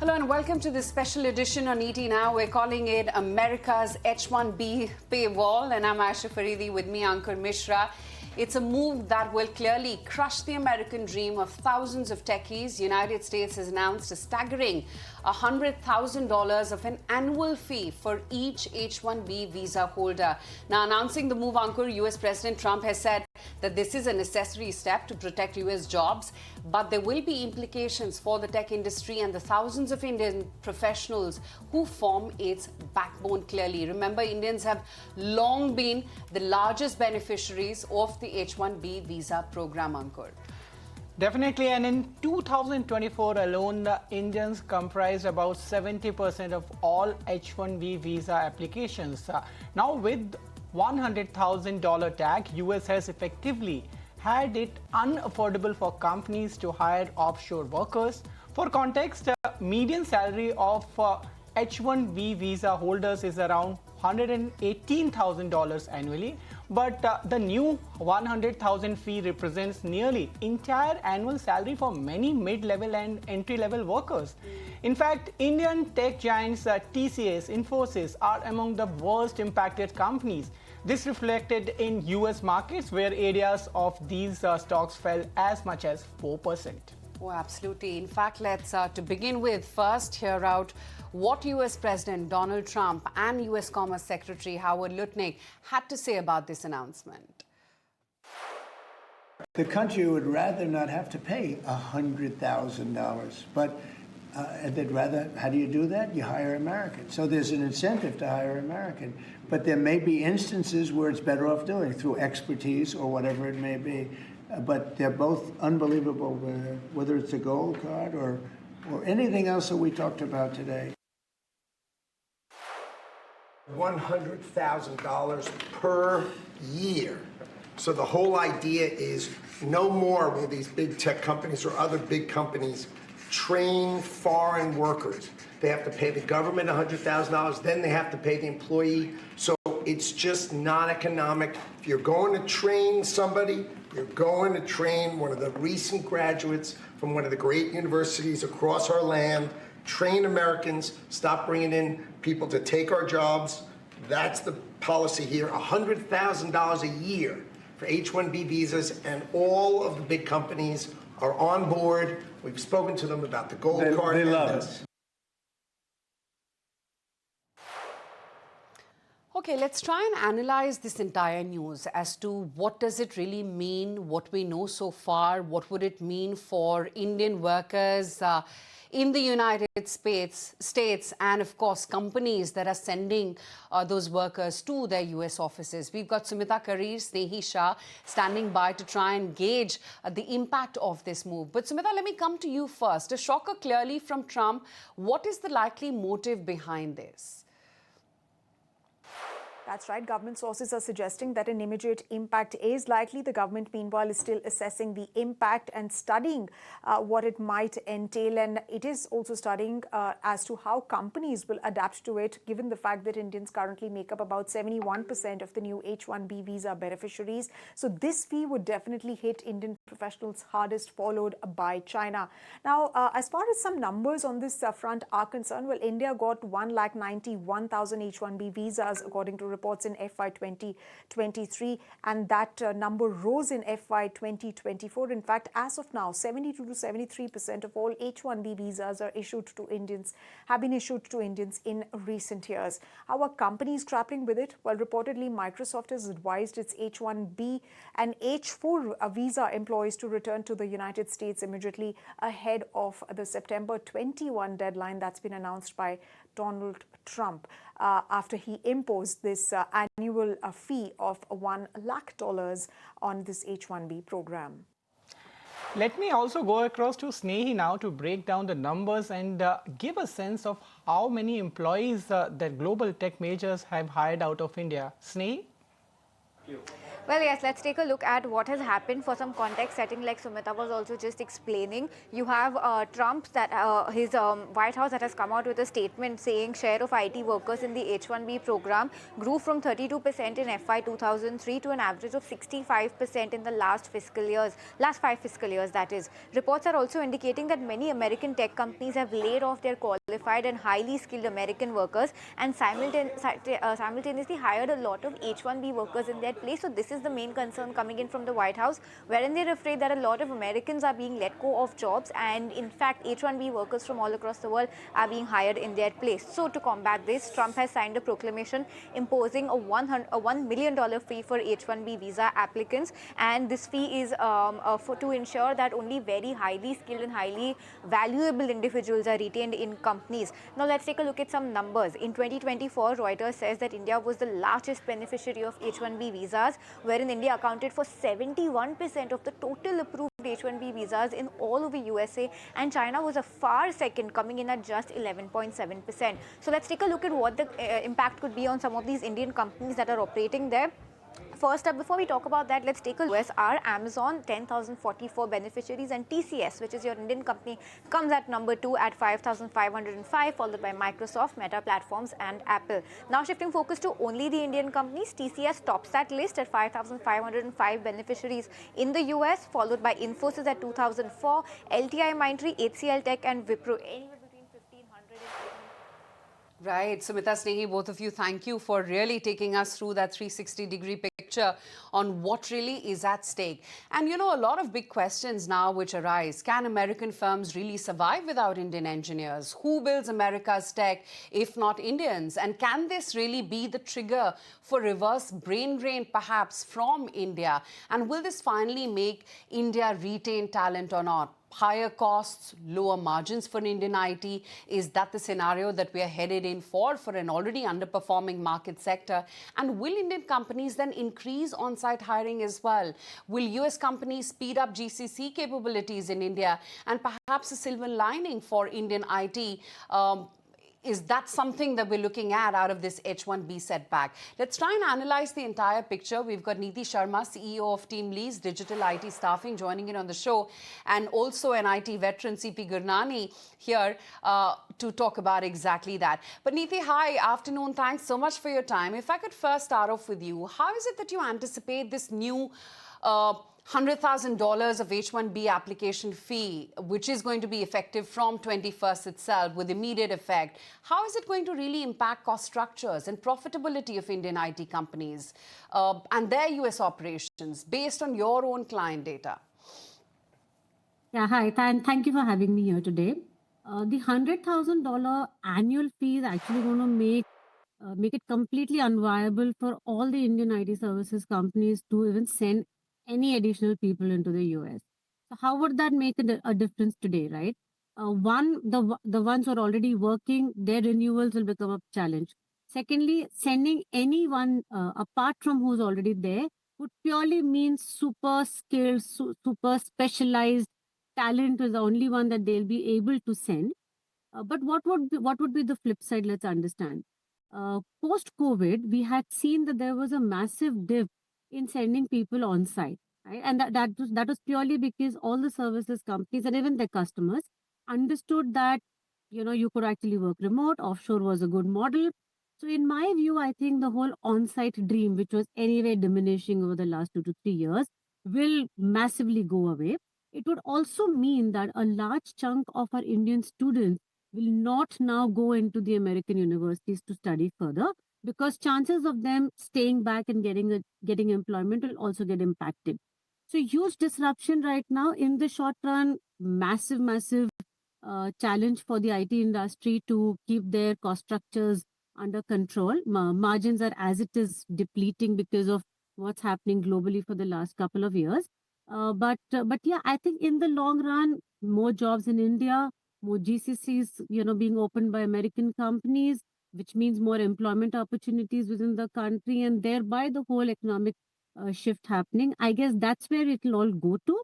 Hello and welcome to this special edition on ET Now. We're calling it America's H-1B paywall, and I'm Aisha Faridi, with me Ankur Mishra. It's a move that will clearly crush the American dream of thousands of techies. The United States has announced a staggering $100,000 of an annual fee for each H-1B visa holder. Now, announcing the move, Ankur, US President Trump has said that this is a necessary step to protect US jobs, but there will be implications for the tech industry and the thousands of Indian professionals who form its backbone clearly. Remember, Indians have long been the largest beneficiaries of the H-1B visa program, Ankur. Definitely, and in 2024 alone, Indians comprised about 70% of all H-1B visa applications. Now, with $100,000 tag, US has effectively had it unaffordable for companies to hire offshore workers. For context, median salary of H-1B visa holders is around $118,000 annually, but the new $100,000 fee represents nearly entire annual salary for many mid-level and entry-level workers. In fact, Indian tech giants TCS, Infosys are among the worst impacted companies. This reflected in US markets, where areas of these stocks fell as much as 4%. Oh, absolutely. In fact, let's to begin with first hear out what US President Donald Trump and US Commerce Secretary Howard Lutnick had to say about this announcement. The country would rather not have to pay $100,000, but they'd rather, how do you do that? You hire Americans. So there's an incentive to hire American, but there may be instances where it's better off doing it through expertise or whatever it may be. But they're both unbelievable, whether it's a gold card or anything else that we talked about today. $100,000 per year. So the whole idea is no more will these big tech companies or other big companies train foreign workers. They have to pay the government $100,000, then they have to pay the employee. So it's just not economic. If you're going to train somebody, you're going to train one of the recent graduates from one of the great universities across our land, train Americans, stop bringing in people to take our jobs. That's the policy here, $100,000 a year for H-1B visas, and all of the big companies are on board. We've spoken to them about the gold card. They love us. Okay, let's try and analyze this entire news as to what does it really mean, what we know so far, what would it mean for Indian workers in the United States, and of course companies that are sending those workers to their US offices. We've got Sumita Karir, Snehi Shah standing by to try and gauge the impact of this move. But Sumita, let me come to you first. A shocker clearly from Trump. What is the likely motive behind this? That's right. Government sources are suggesting that an immediate impact is likely. The government, meanwhile, is still assessing the impact and studying what it might entail. And it is also studying as to how companies will adapt to it, given the fact that Indians currently make up about 71% of the new H-1B visa beneficiaries. So this fee would definitely hit Indian professionals hardest, followed by China. Now, as far as some numbers on this front are concerned, well, India got 191,000 H-1B visas, according to reports in FY 2023, and that number rose in FY 2024. In fact, as of now, 72 to 73% of all H-1B visas are issued to Indians, have been issued to Indians in recent years. How are companies grappling with it? Well, reportedly, Microsoft has advised its H-1B and H-4 visa employees to return to the United States immediately ahead of the September 21 deadline that's been announced by Donald Trump after he imposed this annual fee of $1 lakh on this H-1B program. Let me also go across to Snehi now to break down the numbers and give a sense of how many employees that global tech majors have hired out of India. Snehi? Well, yes, let's take a look at what has happened for some context setting, like Sumita was also just explaining. You have his White House that has come out with a statement saying share of IT workers in the H-1B program grew from 32% in FY 2003 to an average of 65% in the last 5 fiscal years, that is. Reports are also indicating that many American tech companies have laid off their qualified and highly skilled American workers and simultaneously hired a lot of H-1B workers in their place. So this is the main concern coming in from the White House, wherein they're afraid that a lot of Americans are being let go of jobs, and in fact H-1B workers from all across the world are being hired in their place. So to combat this, Trump has signed a proclamation imposing a $1 million fee for H-1B visa applicants, and this fee is to ensure that only very highly skilled and highly valuable individuals are retained in companies. Now let's take a look at some numbers. In 2024, Reuters says that India was the largest beneficiary of H-1B visas, wherein India accounted for 71% of the total approved H-1B visas in all over USA, and China was a far second, coming in at just 11.7%. So let's take a look at what the impact could be on some of these Indian companies that are operating there. First up, before we talk about that, let's take a look. US are Amazon, 10,044 beneficiaries, and TCS, which is your Indian company, comes at number 2 at 5,505, followed by Microsoft, Meta Platforms, and Apple. Now shifting focus to only the Indian companies, TCS tops that list at 5,505 beneficiaries in the US, followed by Infosys at 2,004, LTI Mindtree, HCL Tech, and Wipro anywhere between 1,500 and Right. Sumita, Snehi, both of you, thank you for really taking us through that 360-degree picture on what really is at stake. And, you know, a lot of big questions now which arise. Can American firms really survive without Indian engineers? Who builds America's tech if not Indians? And can this really be the trigger for reverse brain drain, perhaps, from India? And will this finally make India retain talent or not? Higher costs, lower margins for Indian IT? Is that the scenario that we are headed in for an already underperforming market sector? And will Indian companies then increase on-site hiring as well? Will US companies speed up GCC capabilities in India? And perhaps a silver lining for Indian IT, is that something that we're looking at out of this H-1B setback? Let's try and analyze the entire picture. We've got Neeti Sharma, CEO of Team Lee's Digital IT Staffing, joining in on the show, and also an IT veteran, CP Gurnani, here to talk about exactly that. But Neeti, hi, afternoon. Thanks so much for your time. If I could first start off with you, how is it that you anticipate this new $100,000 of H-1B application fee, which is going to be effective from 21st itself with immediate effect? How is it going to really impact cost structures and profitability of Indian IT companies and their US operations based on your own client data? Yeah, hi. Thank you for having me here today. The $100,000 annual fee is actually going to make it completely unviable for all the Indian IT services companies to even send any additional people into the US. So how would that make a difference today, right? The ones who are already working, their renewals will become a challenge. Secondly, sending anyone apart from who's already there would purely mean super skilled, super specialized talent is the only one that they'll be able to send. But what would be the flip side? Let's understand. Post COVID, we had seen that there was a massive dip in sending people on site, right? And that was purely because all the services companies and even their customers understood that you could actually work remote. Offshore was a good model. So in my view, I think the whole on-site dream, which was anyway diminishing over the last 2 to 3 years, will massively go away. It would also mean that a large chunk of our Indian students will not now go into the American universities to study further, because chances of them staying back and getting employment will also get impacted. So huge disruption right now. In the short run, massive challenge for the IT industry to keep their cost structures under control. Margins are as it is depleting because of what's happening globally for the last couple of years. But yeah, I think in the long run, more jobs in India, more GCCs, being opened by American companies, which means more employment opportunities within the country, and thereby the whole economic shift happening. I guess that's where it'll all go to.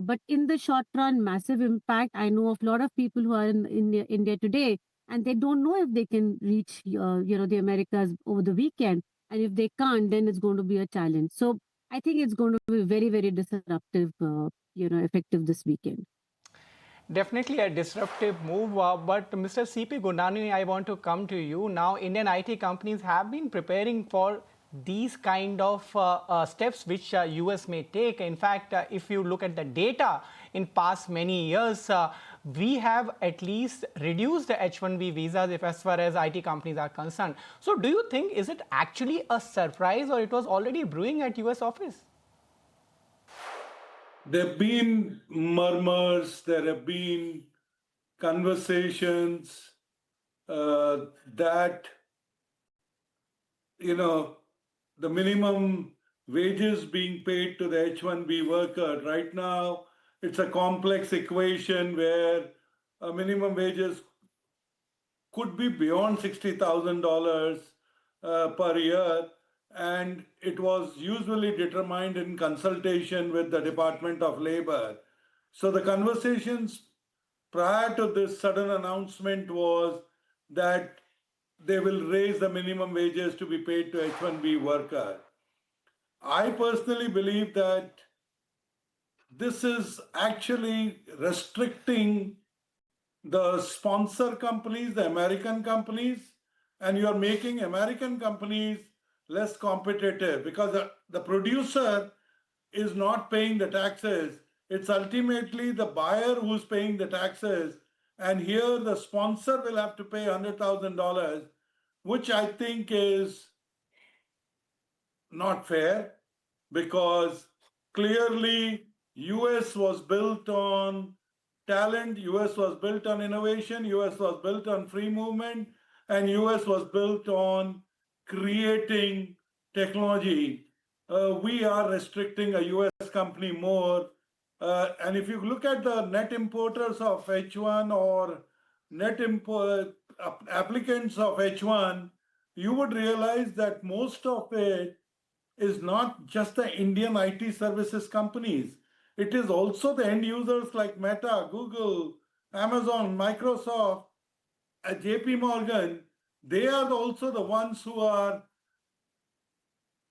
But in the short run, massive impact. I know of a lot of people who are in India today, and they don't know if they can reach, the Americas over the weekend. And if they can't, then it's going to be a challenge. So I think it's going to be very, very disruptive, effective this weekend. Definitely a disruptive move, but Mr. CP Gundani, I want to come to you. Now, Indian IT companies have been preparing for these kind of steps which US may take. In fact, if you look at the data in past many years, we have at least reduced the H-1B visas if as far as IT companies are concerned. So do you think, is it actually a surprise or it was already brewing at US office? There have been murmurs, there have been conversations that, the minimum wages being paid to the H-1B worker. Right now, it's a complex equation where minimum wages could be beyond $60,000 per year, and it was usually determined in consultation with the Department of Labor. So the conversations prior to this sudden announcement was that they will raise the minimum wages to be paid to H-1B worker. I personally believe that this is actually restricting the sponsor companies, the American companies, and you're making American companies less competitive because the producer is not paying the taxes. It's ultimately the buyer who's paying the taxes. And here the sponsor will have to pay $100,000, which I think is not fair because clearly US was built on talent, US was built on innovation, US was built on free movement, and US was built on creating technology. We are restricting a US company more. And if you look at the net importers of H1 or net applicants of H1, you would realize that most of it is not just the Indian IT services companies. It is also the end users like Meta, Google, Amazon, Microsoft, JP Morgan. They are also the ones who are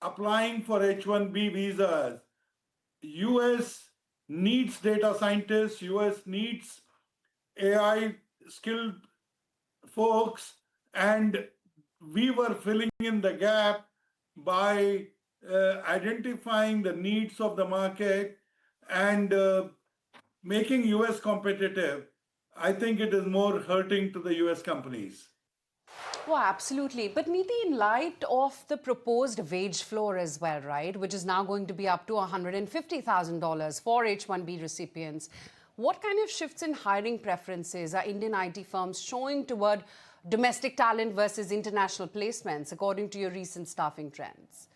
applying for H-1B visas. US needs data scientists, US needs AI skilled folks, and we were filling in the gap by identifying the needs of the market and making US competitive. I think it is more hurting to the US companies. Oh, absolutely. But Niti, in light of the proposed wage floor as well, right, which is now going to be up to $150,000 for H-1B recipients, what kind of shifts in hiring preferences are Indian IT firms showing toward domestic talent versus international placements, according to your recent staffing trends?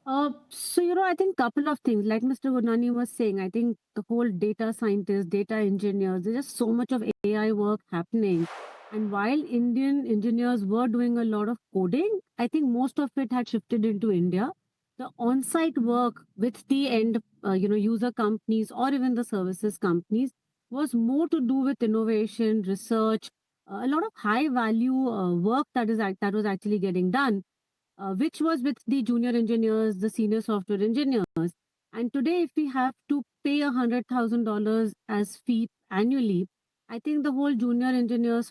I think couple of things, like Mr. Gunani was saying, I think the whole data scientists, data engineers, there's just so much of AI work happening. And while Indian engineers were doing a lot of coding, I think most of it had shifted into India. The on-site work with the end, user companies or even the services companies was more to do with innovation, research, a lot of high value work that was actually getting done, which was with the junior engineers, the senior software engineers. And today, if we have to pay $100,000 as fee annually, I think the whole junior engineers,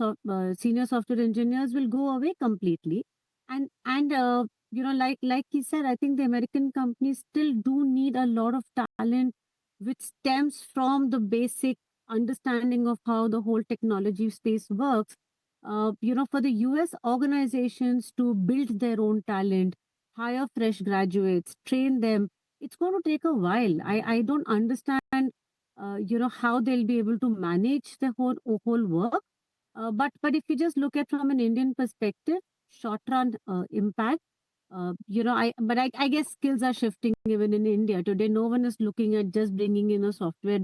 senior software engineers will go away completely. Like he said, I think the American companies still do need a lot of talent, which stems from the basic understanding of how the whole technology space works. For the US organizations to build their own talent, hire fresh graduates, train them, it's going to take a while. I don't understand, how they'll be able to manage the whole work. But if you just look at from an Indian perspective, short run impact, I guess skills are shifting even in India. Today, no one is looking at just bringing in a software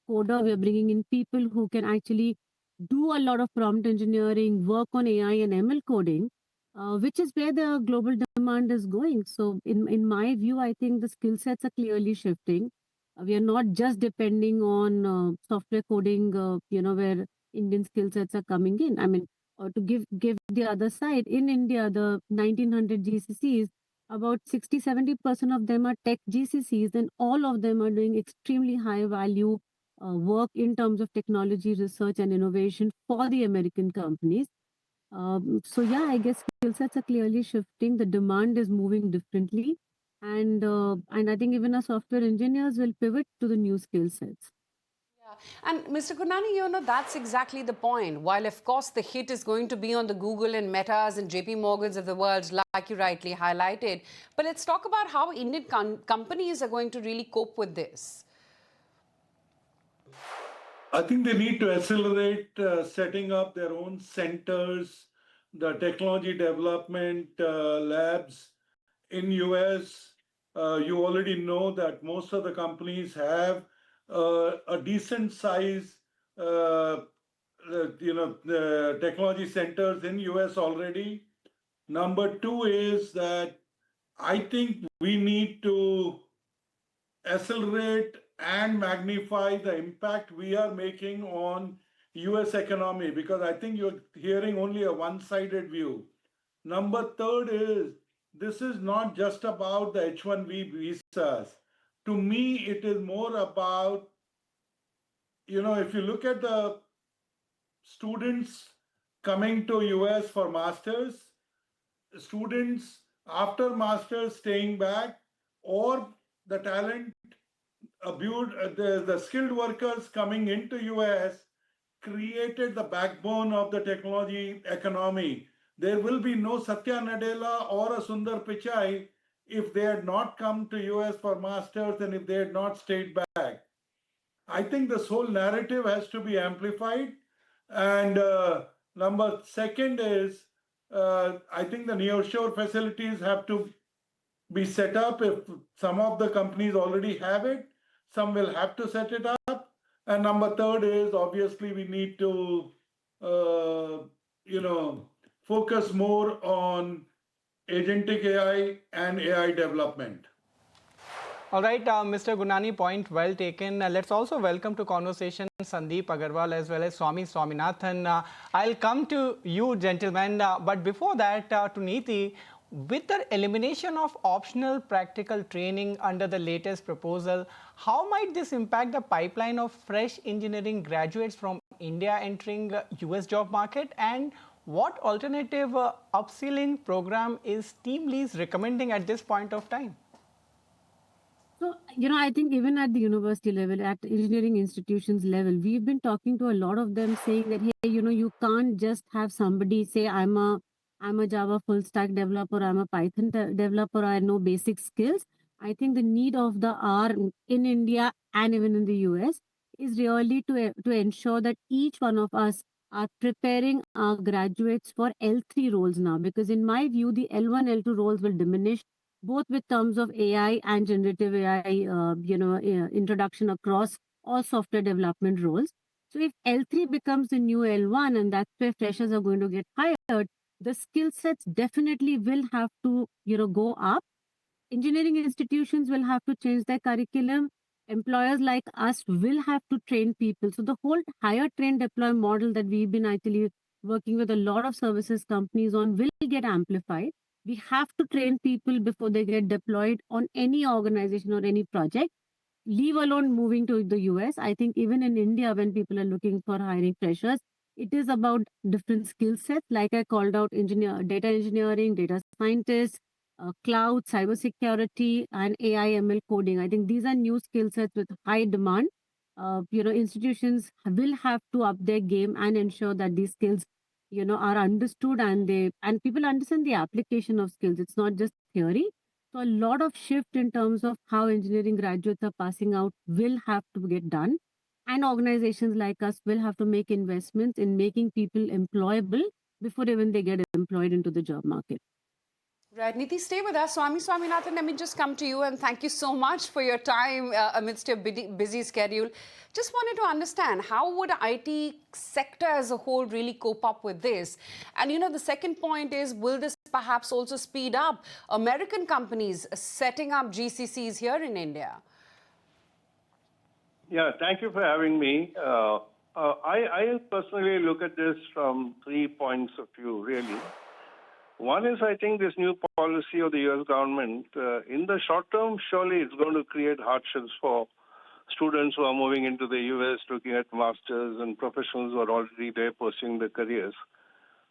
coder. We're bringing in people who can actually do a lot of prompt engineering, work on AI and ML coding, which is where the global demand is going. So, in my view, I think the skill sets are clearly shifting. We are not just depending on software coding, where Indian skill sets are coming in. I mean, to give the other side, in India, the 1900 GCCs, about 60-70% of them are tech GCCs, and all of them are doing extremely high value work in terms of technology, research, and innovation for the American companies. So yeah, I guess skill sets are clearly shifting. The demand is moving differently, and I think even our software engineers will pivot to the new skill sets. And Mr. Kunani, that's exactly the point. While, of course, the hit is going to be on the Google and Metas and JP Morgans of the world, like you rightly highlighted. But let's talk about how Indian companies are going to really cope with this. I think they need to accelerate setting up their own centers, the technology development labs in US. You already know that most of the companies have a decent size, the technology centers in US already. Number two is that I think we need to accelerate and magnify the impact we are making on US economy, because I think you're hearing only a one-sided view. Number third is, this is not just about the H-1B visas. To me, it is more about, if you look at the students coming to US for masters, students after masters staying back, or the talent the skilled workers coming into US created the backbone of the technology economy. There will be no Satya Nadella or a Sundar Pichai if they had not come to US for masters and if they had not stayed back. I think this whole narrative has to be amplified. And number second is, I think the nearshore facilities have to be set up. If some of the companies already have it, some will have to set it up. And number third is, obviously we need to, focus more on agentic AI and AI development. All right, Mr. Gunani, point well taken. Let's also welcome to conversation Sandeep Agarwal as well as Swami Swaminathan. I'll come to you, gentlemen. But before that, to Neeti, with the elimination of optional practical training under the latest proposal, how might this impact the pipeline of fresh engineering graduates from India entering US job market? And what alternative upskilling program is TeamLease recommending at this point of time? So, I think even at the university level, at engineering institutions level, we've been talking to a lot of them saying that, hey, you can't just have somebody say, I'm a Java full stack developer, I'm a Python developer, I know basic skills. I think the need of the hour in India and even in the US is really to ensure that each one of us are preparing our graduates for L3 roles now, because in my view, the L1, L2 roles will diminish both with terms of AI and generative AI, introduction across all software development roles. So if L3 becomes the new L1 and that's where freshers are going to get hired, the skill sets definitely will have to, go up. Engineering institutions will have to change their curriculum. Employers like us will have to train people. So the whole hire, train, deploy model that we've been actually working with a lot of services companies on will get amplified. We have to train people before they get deployed on any organization or any project, leave alone moving to the US. I think even in India, when people are looking for hiring freshers, it is about different skill sets. Like I called out data engineering, data scientists, cloud, cybersecurity, and AI ML coding. I think these are new skill sets with high demand. Institutions will have to up their game and ensure that these skills, are understood and people understand the application of skills. It's not just theory. So a lot of shift in terms of how engineering graduates are passing out will have to get done. And organizations like us will have to make investments in making people employable before even they get employed into the job market. Right, Niti, stay with us. Swami Swaminathan, let me just come to you and thank you so much for your time amidst your busy schedule. Just wanted to understand, how would IT sector as a whole really cope up with this? And the second point is, will this perhaps also speed up American companies setting up GCCs here in India? Yeah, thank you for having me. I personally look at this from 3 points of view, really. One is, I think, this new policy of the U.S. government, in the short term, surely it's going to create hardships for students who are moving into the U.S., looking at masters, and professionals who are already there pursuing their careers.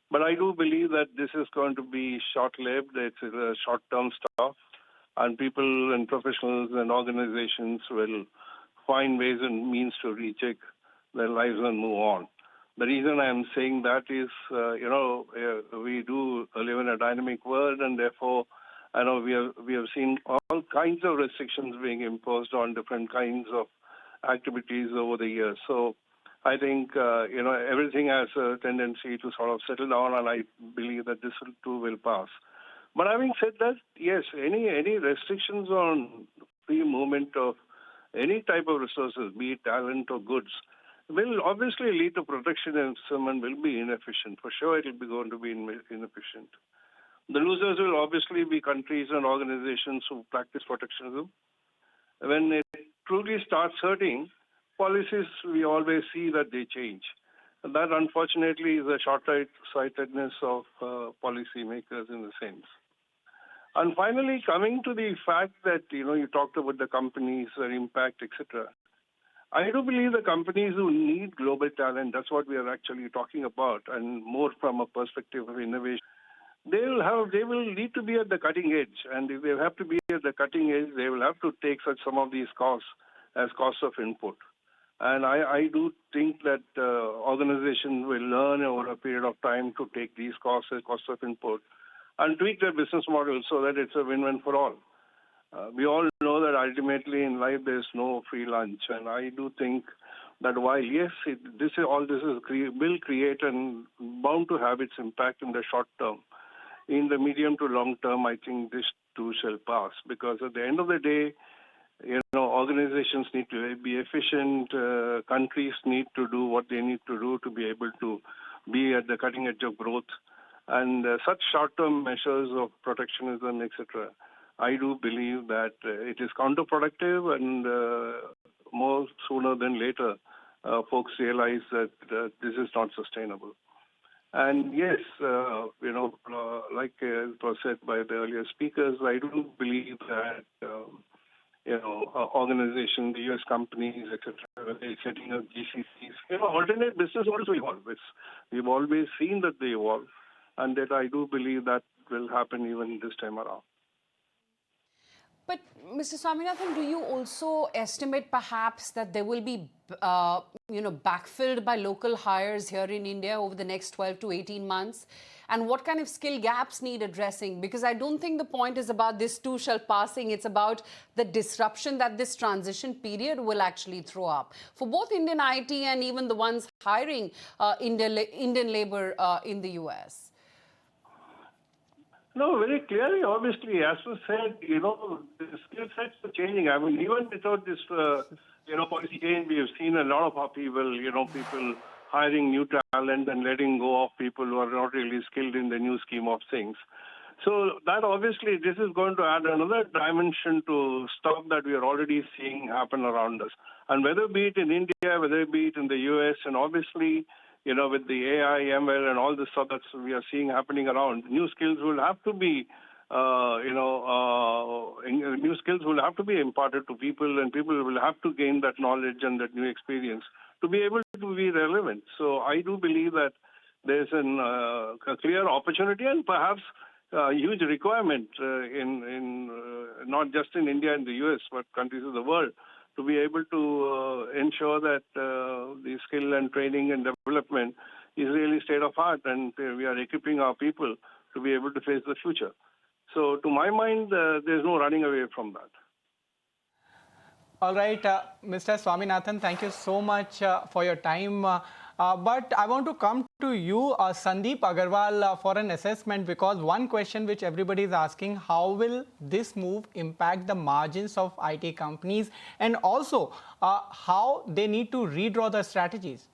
But I do believe that this is going to be short-lived. It's a short-term stuff, and people and professionals and organizations will find ways and means to recheck their lives and move on. The reason I'm saying that is, we do live in a dynamic world, and therefore, I know we have seen all kinds of restrictions being imposed on different kinds of activities over the years. So I think, everything has a tendency to sort of settle down, and I believe that this too will pass. But having said that, yes, any restrictions on free movement of any type of resources, be it talent or goods, will obviously lead to protectionism and will be inefficient. For sure, it will be going to be inefficient. The losers will obviously be countries and organizations who practice protectionism. When it truly starts hurting, policies, we always see that they change. And that, unfortunately, is a short-sightedness of policymakers in a sense. And finally, coming to the fact that, you talked about the companies, their impact, etc. I do believe the companies who need global talent, that's what we are actually talking about, and more from a perspective of innovation. They will need to be at the cutting edge, and if they have to be at the cutting edge, they will have to take some of these costs as costs of input. And I do think that organizations will learn over a period of time to take these costs as costs of input and tweak their business model so that it's a win-win for all. We all know that ultimately in life there's no free lunch, and I do think that while yes, this will create and bound to have its impact in the short term, in the medium to long term, I think this too shall pass, because at the end of the day, organizations need to be efficient, countries need to do what they need to do to be able to be at the cutting edge of growth. And such short-term measures of protectionism, etc., I do believe that it is counterproductive, and more sooner than later, folks realize that this is not sustainable. And yes, like it was said by the earlier speakers, I do believe that organizations, the U.S. companies, etc., they're setting up GCCs. Alternate business models will evolve. We've always seen that they evolve, and that I do believe that will happen even this time around. But Mr. Swaminathan, do you also estimate perhaps that there will be, backfilled by local hires here in India over the next 12 to 18 months? And what kind of skill gaps need addressing? Because I don't think the point is about this too shall passing. It's about the disruption that this transition period will actually throw up for both Indian IT and even the ones hiring Indian labor in the US. No, very clearly, obviously, as was said, the skill sets are changing. I mean, even without this, policy change, we have seen a lot of upheaval, people hiring new talent and letting go of people who are not really skilled in the new scheme of things. So that obviously, this is going to add another dimension to stuff that we are already seeing happen around us. And whether be it in India, whether it be it in the US, and obviously, with the AI, ML, and all the stuff that we are seeing happening around, new skills will have to be, new skills will have to be imparted to people, and people will have to gain that knowledge and that new experience to be able to be relevant. So I do believe that there's a clear opportunity and perhaps a huge requirement in not just in India and the US, but countries of the world, to be able to ensure that the skill and training and development is really state of art, and we are equipping our people to be able to face the future. So to my mind, there's no running away from that. All right, Mr. Swaminathan, thank you so much for your time. But I want to come to you, Sandeep Agarwal, for an assessment, because one question which everybody is asking, how will this move impact the margins of IT companies, and also how they need to redraw the strategies?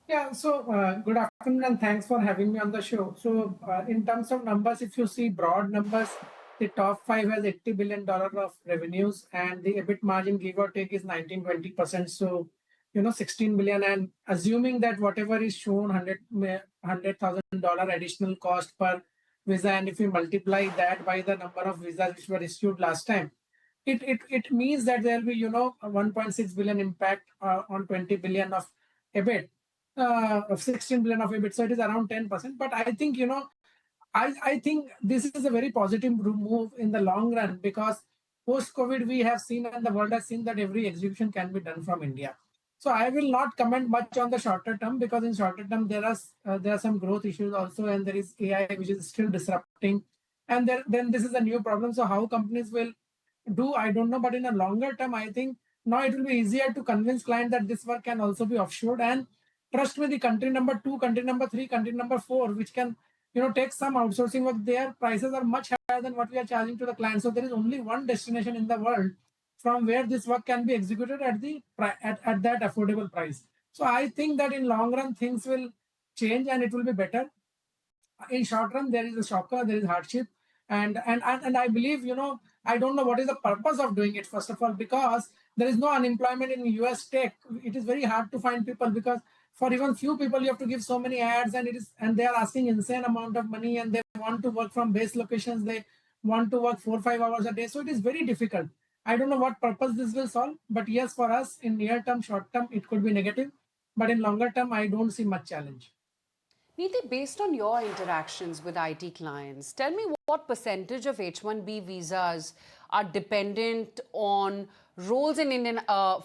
Yeah, so good afternoon and thanks for having me on the show. So in terms of numbers, if you see broad numbers, the top 5 has $80 billion of revenues, and the EBIT margin, give or take, is 19-20%. So 16 billion, and assuming that whatever is shown, $100,000 additional cost per visa, and if we multiply that by the number of visas which were issued last time, it means that there will be a 1.6 billion impact on 20 billion of EBIT, of 16 billion of EBIT. So it is around 10%. But I think I think this is a very positive move in the long run, because post-COVID we have seen and the world has seen that every execution can be done from India. So I will not comment much on the shorter term, because in shorter term there are some growth issues also, and there is AI which is still disrupting, and then this is a new problem. So how companies will do, I don't know, but in a longer term, I think now it will be easier to convince client that this work can also be offshored. And trust me, the country number 2, country number 3, country number 4, which can take some outsourcing work, their prices are much higher than what we are charging to the client. So there is only one destination in the world from where this work can be executed at that affordable price. So I think that in long run things will change and it will be better. In short run there is a shocker, there is hardship, and I believe, I don't know what is the purpose of doing it, first of all, because there is no unemployment in US tech. It is very hard to find people, because for even few people you have to give so many ads, and they are asking insane amount of money, and they want to work from base locations, they want to work 4 or 5 hours a day. So it is very difficult. I don't know what purpose this will solve, but yes, for us in near term, short term, it could be negative, but in longer term I don't see much challenge. Neeti, based on your interactions with IT clients, tell me what percentage of H-1B visas are dependent on roles in Indian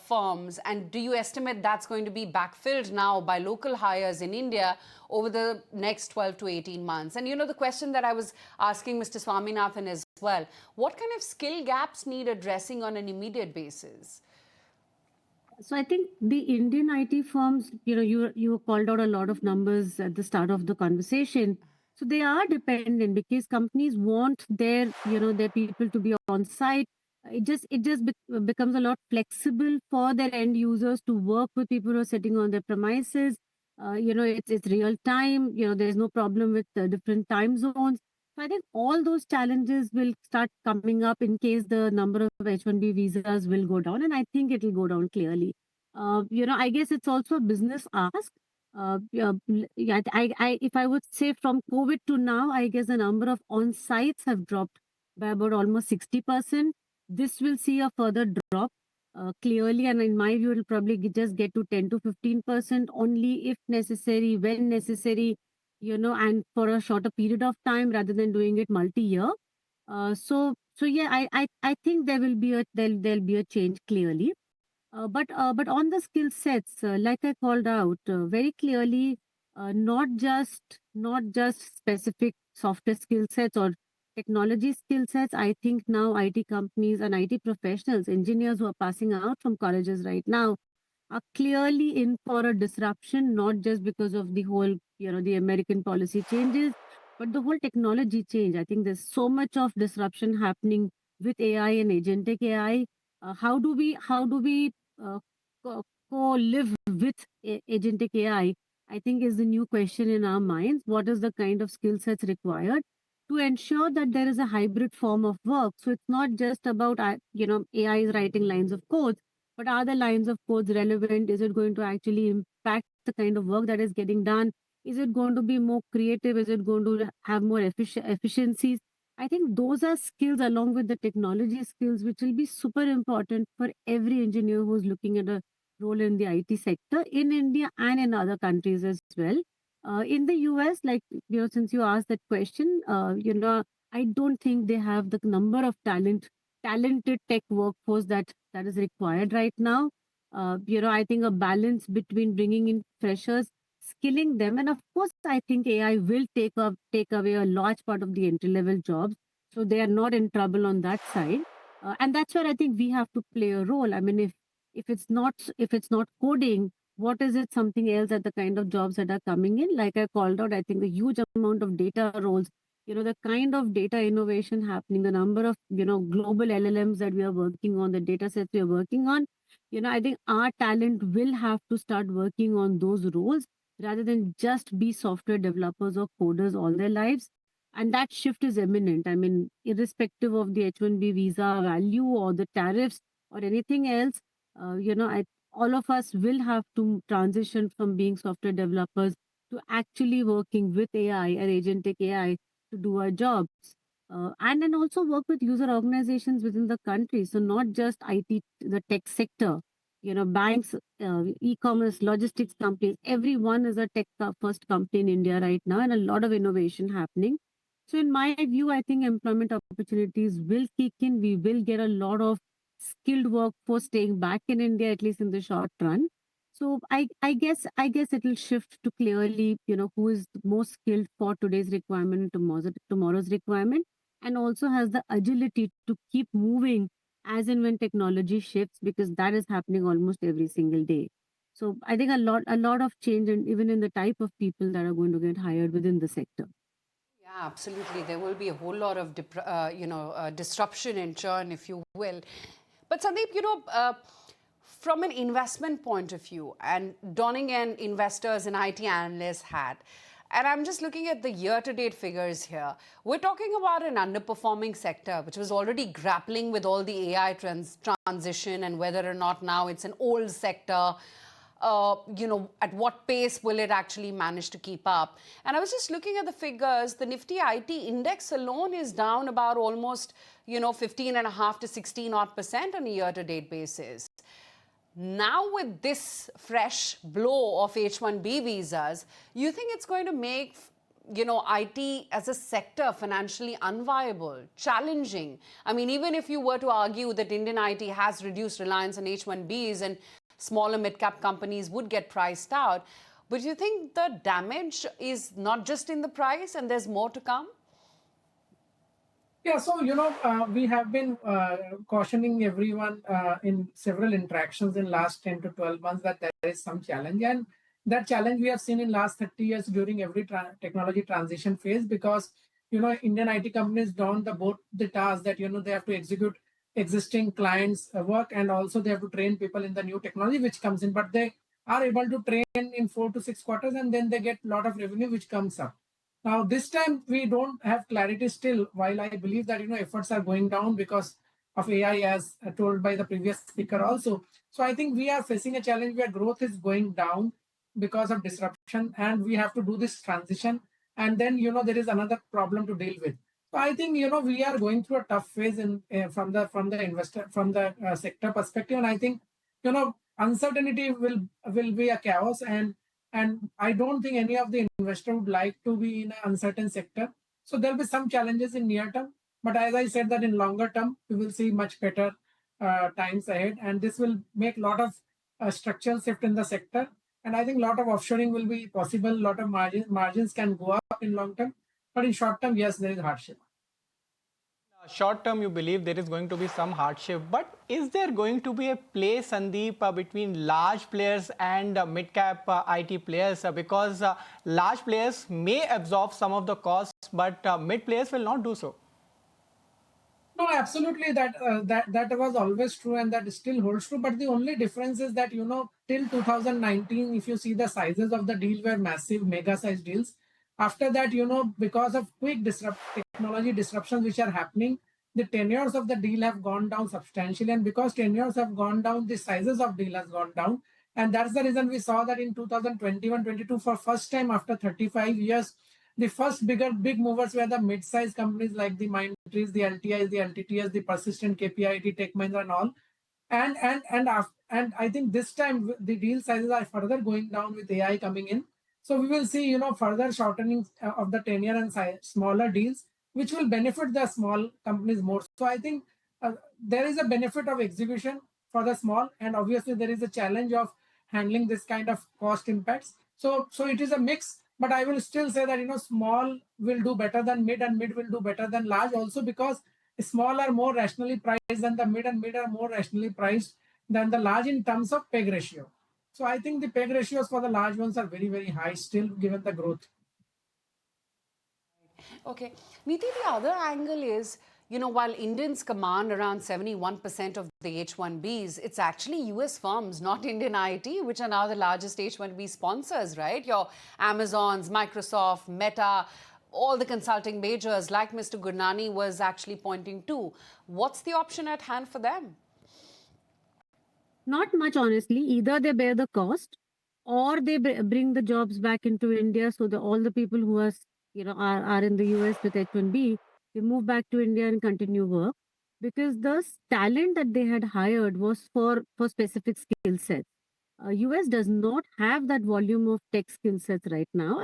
firms, and do you estimate that's going to be backfilled now by local hires in India over the next 12 to 18 months? And the question that I was asking Mr. Swaminathan as well, what kind of skill gaps need addressing on an immediate basis? So I think the Indian IT firms, you called out a lot of numbers at the start of the conversation. So they are dependent because companies want their people to be on site. It just becomes a lot flexible for their end users to work with people who are sitting on their premises. It's real time. There's no problem with different time zones. So I think all those challenges will start coming up in case the number of H-1B visas will go down, and I think it will go down clearly. I guess it's also a business ask. Yeah, if I would say from COVID to now, I guess the number of on-sites have dropped by about almost 60%. This will see a further drop clearly, and in my view, it will probably just get to 10 to 15% only if necessary, when necessary, and for a shorter period of time rather than doing it multi-year. So yeah, I think there'll be a change clearly. But on the skill sets, like I called out very clearly, not just specific software skill sets or technology skill sets. I think now IT companies and IT professionals, engineers who are passing out from colleges right now, are clearly in for a disruption, not just because of the whole, the American policy changes, but the whole technology change. I think there's so much of disruption happening with AI and agentic AI. How do we uh, co-live with agentic AI? I think is the new question in our minds. What is the kind of skill sets required to ensure that there is a hybrid form of work? So it's not just about AI is writing lines of code, but are the lines of codes relevant? Is it going to actually impact the kind of work that is getting done? Is it going to be more creative? Is it going to have more efficiencies? I think those are skills along with the technology skills, which will be super important for every engineer who's looking at a role in the IT sector in India and in other countries as well. In the US, like, since you asked that question, I don't think they have the number of talented tech workforce that is required right now. I think a balance between bringing in freshers, skilling them, and of course, I think AI will take away a large part of the entry level jobs, so they are not in trouble on that side. And that's where I think we have to play a role. I mean, if it's not coding, what is it? Something else at the kind of jobs that are coming in. Like I called out, I think the huge amount of data roles, the kind of data innovation happening, the number of, global LLMs that we are working on, the data sets we are working on, I think our talent will have to start working on those roles rather than just be software developers or coders all their lives. And that shift is imminent. I mean, irrespective of the H-1B visa value or the tariffs or anything else, all of us will have to transition from being software developers to actually working with AI and agentic AI to do our jobs. And then also work with user organizations within the country. So not just IT, the tech sector, banks, e-commerce, logistics companies, everyone is a tech first company in India right now, and a lot of innovation happening. So in my view, I think employment opportunities will kick in. We will get a lot of skilled workforce staying back in India, at least in the short run. So I guess it will shift to clearly, who is most skilled for today's requirement and tomorrow's requirement, and also has the agility to keep moving as and when technology shifts, because that is happening almost every single day. So I think a lot of change, and even in the type of people that are going to get hired within the sector. Yeah, absolutely. There will be a whole lot of, disruption and churn, if you will. But Sandeep, from an investment point of view, and donning an investor's and IT analyst hat, and I'm just looking at the year-to-date figures here. We're talking about an underperforming sector, which was already grappling with all the AI transition and whether or not now it's an old sector. At what pace will it actually manage to keep up? And I was just looking at the figures. The Nifty IT index alone is down about almost, 15.5 to 16 odd % on a year-to-date basis. Now, with this fresh blow of H-1B visas, you think it's going to make, IT as a sector financially unviable, challenging? I mean, even if you were to argue that Indian IT has reduced reliance on H-1Bs and smaller mid-cap companies would get priced out, but you think the damage is not just in the price and there's more to come? Yeah, so we have been cautioning everyone in several interactions in last 10 to 12 months that there is some challenge, and that challenge we have seen in last 30 years during every technology transition phase, because Indian IT companies don't both the task that they have to execute existing clients' work, and also they have to train people in the new technology which comes in, but they are able to train in 4 to 6 quarters, and then they get a lot of revenue which comes up. Now, this time we don't have clarity still, while I believe that efforts are going down because of AI, as told by the previous speaker also. So I think we are facing a challenge where growth is going down because of disruption, and we have to do this transition. And then there is another problem to deal with. So I think we are going through a tough phase in from the investor, from the sector perspective, and I think uncertainty will be a chaos, and I don't think any of the investor would like to be in an uncertain sector. So there'll be some challenges in near term, but as I said, that in longer term we will see much better times ahead, and this will make a lot of structural shift in the sector. And I think a lot of offshoring will be possible. A lot of margins can go up in long term, but in short term, yes, there is hardship. Short term, you believe there is going to be some hardship, but is there going to be a play, Sandeep, between large players and mid-cap IT players? Because large players may absorb some of the costs, but mid players will not do so. No, absolutely. That was always true, and that still holds true. But the only difference is that till 2019, if you see, the sizes of the deal were massive, mega size deals. After that, because of quick technology disruptions which are happening, the tenures of the deal have gone down substantially, and because tenures have gone down, the sizes of deal has gone down, and that's the reason we saw that in 2021-22, for first time after 35 years. The first big movers were the mid-sized companies like the Mindtrees, the LTIs, the LTTS, the Persistent, KPIT, Tech Mahindra, and all. And I think this time the deal sizes are further going down with AI coming in. So we will see, further shortening of the tenure and smaller deals, which will benefit the small companies more. So I think there is a benefit of execution for the small, and obviously there is a challenge of handling this kind of cost impacts. So it is a mix, but I will still say that small will do better than mid, and mid will do better than large, also because small are more rationally priced than the mid, and mid are more rationally priced than the large in terms of PEG ratio. So I think the PEG ratios for the large ones are very, very high still, given the growth. Okay. Niti, the other angle is, while Indians command around 71% of the H-1Bs, it's actually US firms, not Indian IT, which are now the largest H-1B sponsors, right? Your Amazons, Microsoft, Meta, all the consulting majors, like Mr. Gurnani was actually pointing to. What's the option at hand for them? Not much, honestly. Either they bear the cost or they bring the jobs back into India. So all the people who are in the US with H-1B, they move back to India and continue work because the talent that they had hired was for specific skill sets. US does not have that volume of tech skill sets right now.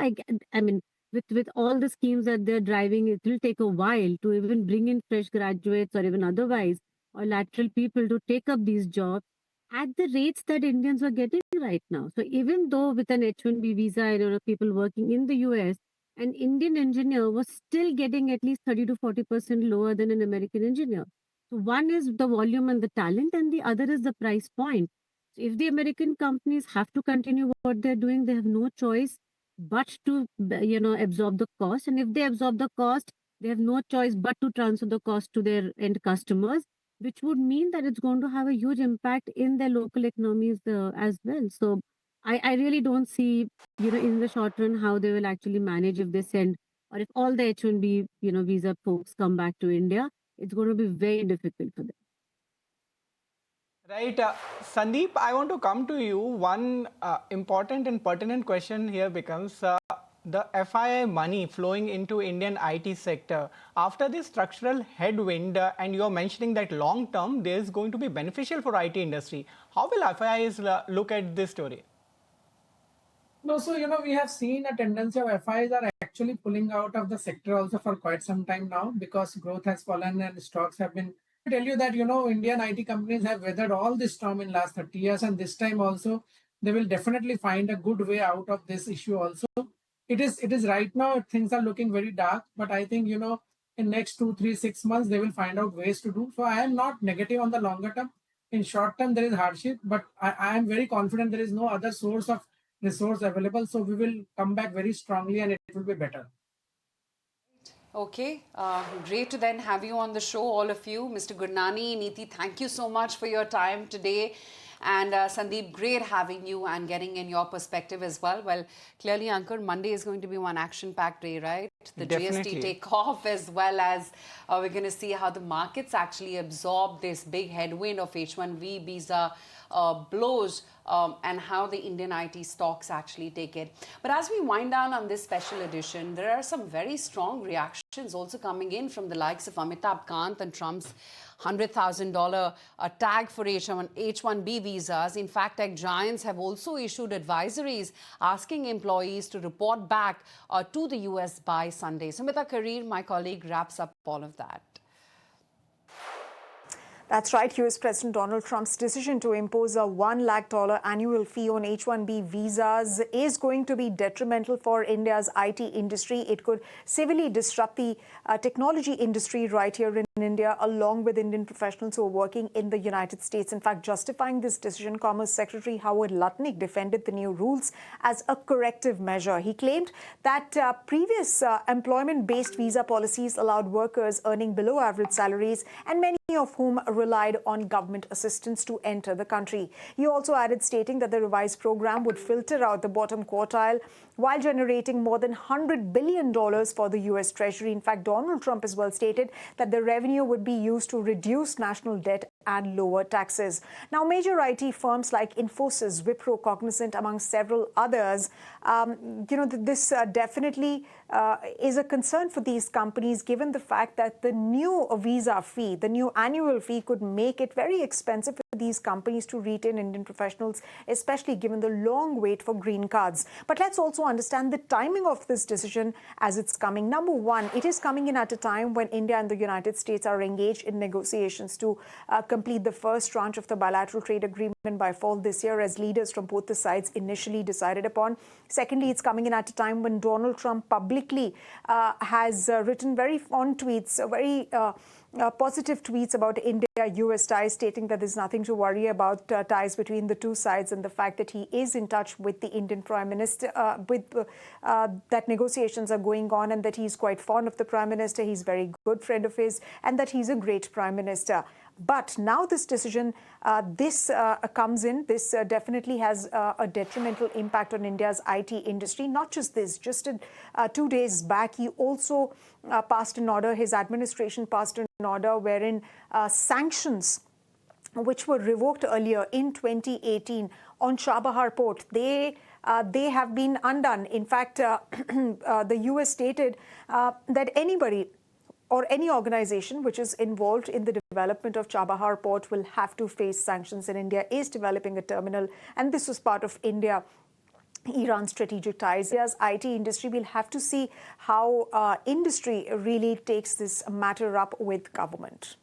I mean, with all the schemes that they're driving, it will take a while to even bring in fresh graduates or even otherwise or lateral people to take up these jobs at the rates that Indians are getting right now. So even though with an H-1B visa, people working in the US, an Indian engineer was still getting at least 30 to 40% lower than an American engineer. So one is the volume and the talent, and the other is the price point. So if the American companies have to continue what they're doing, they have no choice but to absorb the cost. And if they absorb the cost, they have no choice but to transfer the cost to their end customers, which would mean that it's going to have a huge impact in their local economies as well. So I really don't see, in the short run, how they will actually manage if they send or if all the H-1B, visa folks come back to India. It's going to be very difficult for them. Right. Sandeep, I want to come to you. One important and pertinent question here becomes the FII money flowing into Indian IT sector. After this structural headwind, and you're mentioning that long term, there is going to be beneficial for IT industry. How will FIIs look at this story? No, so we have seen a tendency of FIs are actually pulling out of the sector also for quite some time now because growth has fallen and stocks have been. I tell you that Indian IT companies have weathered all this storm in last 30 years, and this time also they will definitely find a good way out of this issue. Also, it is right now things are looking very dark, but I think in next 2, 3, 6 months they will find out ways to do. So I am not negative on the longer term. In short term there is hardship, but I am very confident there is no other source of resource available. So we will come back very strongly and it will be better. Okay, great to then have you on the show, all of you. Mr. Gurnani, Neeti, thank you so much for your time today. And Sandeep, great having you and getting in your perspective as well. Well, clearly, Ankur, Monday is going to be one action-packed day, right? The Definitely. GST takeoff, as well as we're going to see how the markets actually absorb this big headwind of H-1B visa blows and how the Indian IT stocks actually take it. But as we wind down on this special edition, there are some very strong reactions also coming in from the likes of Amitabh Kant and Trump's $100,000 tag for H-1B visas. In fact, tech giants have also issued advisories asking employees to report back to the US by Sunday. Sumita Karir, my colleague, wraps up all of that. That's right. US President Donald Trump's decision to impose a $1 lakh annual fee on H-1B visas is going to be detrimental for India's IT industry. It could severely disrupt the technology industry right here in India, along with Indian professionals who are working in the United States. In fact, justifying this decision, Commerce Secretary Howard Lutnick defended the new rules as a corrective measure. He claimed that previous employment-based visa policies allowed workers earning below average salaries, and many of whom relied on government assistance to enter the country. He also added, stating that the revised program would filter out the bottom quartile while generating more than $100 billion for the US Treasury. In fact, Donald Trump as well stated that the revenue would be used to reduce national debt and lower taxes. Now, major IT firms like Infosys, Wipro, Cognizant, among several others, this definitely is a concern for these companies, given the fact that the new visa fee, the new annual fee, could make it very expensive for these companies to retain Indian professionals, especially given the long wait for green cards. But let's also understand the timing of this decision as it's coming. Number one, it is coming in at a time when India and the United States are engaged in negotiations to complete the first tranche of the bilateral trade agreement by fall this year, as leaders from both the sides initially decided upon. Secondly, it's coming in at a time when Donald Trump publicly has written very fond tweets, very positive tweets about India-US ties, stating that there's nothing to worry about ties between the two sides, and the fact that he is in touch with the Indian Prime Minister, that negotiations are going on, and that he's quite fond of the Prime Minister, he's a very good friend of his, and that he's a great Prime Minister. But now this decision, this comes in, this definitely has a detrimental impact on India's IT industry. Not just this, just 2 days back, he also passed an order, his administration passed an order wherein sanctions which were revoked earlier in 2018 on Chabahar port, they have been undone. In fact, the US stated that anybody or any organization which is involved in the development of Chabahar port will have to face sanctions. And India is developing a terminal, and this was part of Iran strategic ties. As IT industry, we'll have to see how industry really takes this matter up with government.